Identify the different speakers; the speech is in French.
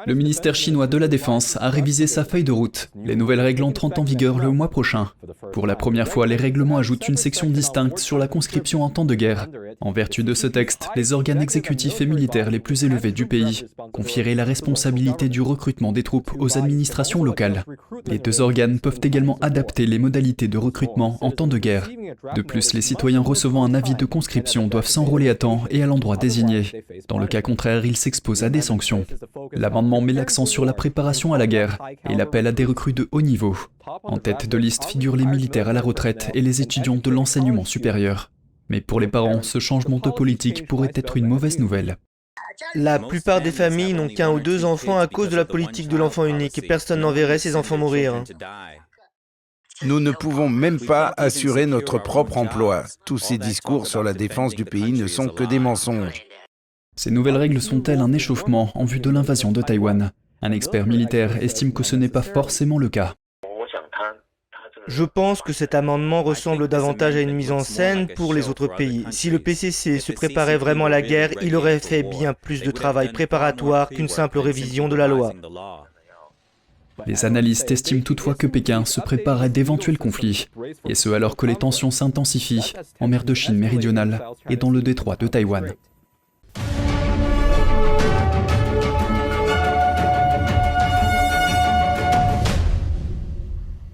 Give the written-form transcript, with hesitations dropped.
Speaker 1: Le ministère chinois de la Défense a révisé sa feuille de route. Les nouvelles règles entrent en vigueur le mois prochain. Pour la première fois, les règlements ajoutent une section distincte sur la conscription en temps de guerre. En vertu de ce texte, les organes exécutifs et militaires les plus élevés du pays confieraient la responsabilité du recrutement des troupes aux administrations locales. Les deux organes peuvent également adapter les modalités de recrutement en temps de guerre. De plus, les citoyens recevant un avis de conscription doivent s'enrôler à temps et à l'endroit désigné. Dans le cas contraire, ils s'exposent à des sanctions. L'amendement met l'accent sur la préparation à la guerre et l'appel à des recrues de haut niveau. En tête de liste figurent les militaires à la retraite et les étudiants de l'enseignement supérieur. Mais pour les parents, ce changement de politique pourrait être une mauvaise nouvelle.
Speaker 2: La plupart des familles n'ont qu'un ou deux enfants à cause de la politique de l'enfant unique. Personne n'enverrait ses enfants mourir.
Speaker 3: Nous ne pouvons même pas assurer notre propre emploi. Tous ces discours sur la défense du pays ne sont que des mensonges.
Speaker 1: Ces nouvelles règles sont-elles un échauffement en vue de l'invasion de Taïwan? Un expert militaire estime que ce n'est pas forcément le cas.
Speaker 2: Je pense que cet amendement ressemble davantage à une mise en scène pour les autres pays. Si le PCC se préparait vraiment à la guerre, il aurait fait bien plus de travail préparatoire qu'une simple révision de la loi.
Speaker 1: Les analystes estiment toutefois que Pékin se prépare à d'éventuels conflits, et ce alors que les tensions s'intensifient en mer de Chine méridionale et dans le détroit de Taïwan.